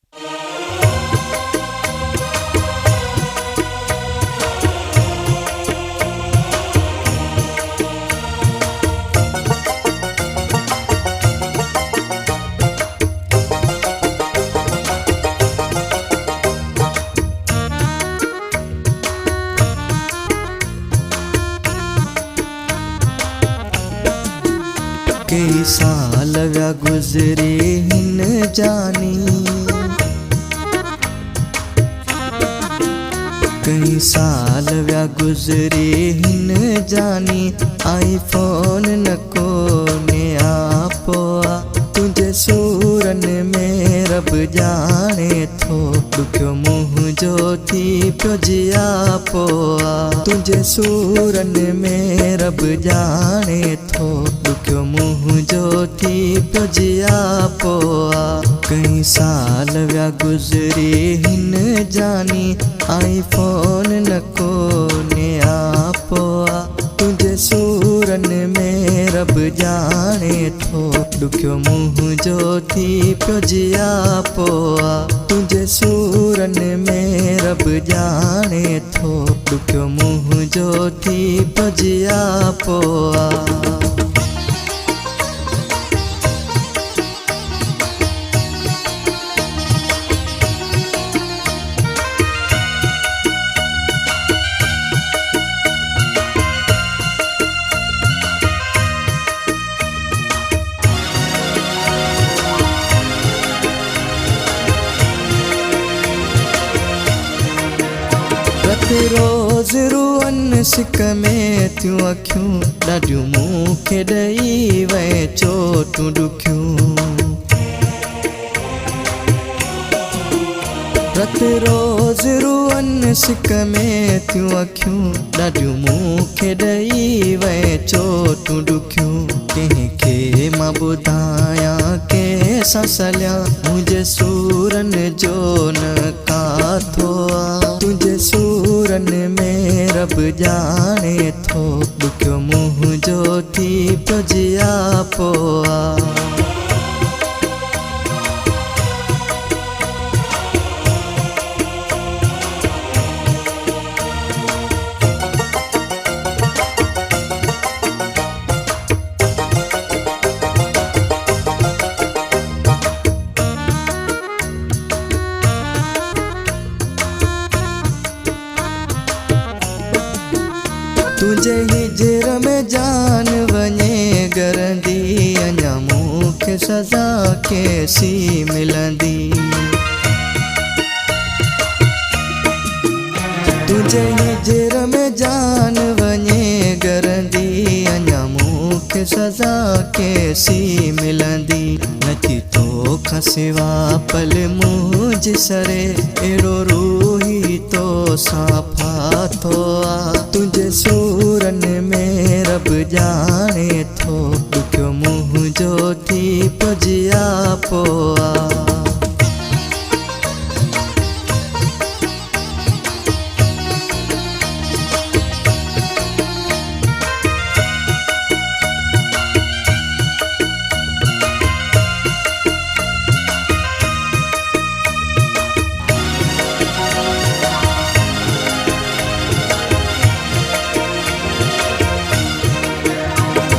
कई साल व्या गुजरे हिन जानी, कई साल व्या गुजरे हिन जानी, आईफोन न को ने आपोआ तुझे सूरन में रब जाने थो, दुखियो मुँह जो थी पियो जिया पोआ तुझे सूरन में रब जाने थो, दुखियो मुँह जो थी पियो जिया पोआ। कई साल व्या गुजरे हिन जानी, आईफोन न को ने आपोआ तुझे सूरन में रब जाने थो, दुखियो मुँह जो थी पियो जिया पोआ तुझे सूरन में रब जाने थो, दुखियो मुँह जो थी पियो जिया पोआ। रोज रुअन सिक में थियूं अखियूं, ॾाढियूं मूंखे ॾेई वए चोटूं ॾुखियूं। रत रोज रुअन सिक में थियूं अखियूं, ॾाढियूं मूंखे ॾेई वए चोटूं ॾुखियूं। कंहिंखे मां ॿुधायां कंहिंसां सलियां, मुंहिंजे सूरन जो न काथो आ, तुंहिंजे सूरन में रब जाने थो, दुखियो मुँह जो थी पियो जिया पोआ। तुझे हिजर में जान वञे गरंदी, अञा मूंखे सज़ा कैसी मिलंदी। तुझे हिजर में जान वञे गरंदी, अञा मूंखे सज़ा कैसी मिलंदी। नथी तोखां सिवा पल मुंहिंजे सरे, अहिड़ो रूही तो साफ़ा थो आ, तुंहिंजे सूरन में रब जाने थो, दुखियो मुँह जो थी पियो जिया पोआ।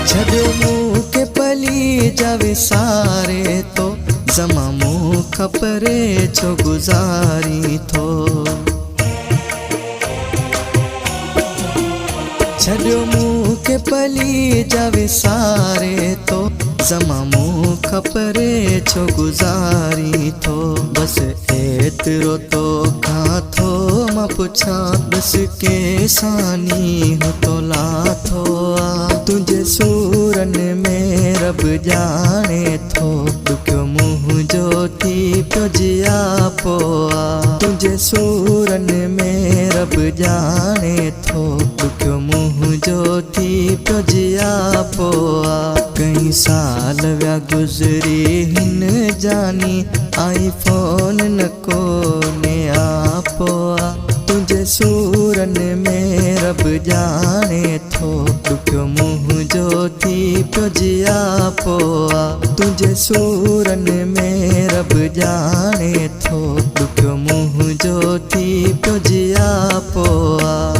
छॾो मूंखे पली जा विसारे तो, ज़मा मूंखां परे छो गुज़ारी थो। छॾो मूंखे पली जा विसारे तो, ज़मा मूंखां परे छो गुज़ारी थो। बस एतिरो तो खां थो मां पुछां, बस केसानी हो तो लाथो आ, तुंहिंजे सूरन में रब जाने थो, दुखियो मुँह जो थी पियो जिया पोआ। तुंहिंजे सूरन में रब जाने थो, दुखियो मुँह जो थी पियो जिया पोआ। कई साल व्या गुजरे हिन जानी, आईफोन न को ने आपोआ तुझे सूरन में रब जाने थो दुखियो मुँह जो थी पियो जिया पोआ तुझे सूरन में रब जाने थो दुखियो मुँह जो थी पियो जिया पोआ।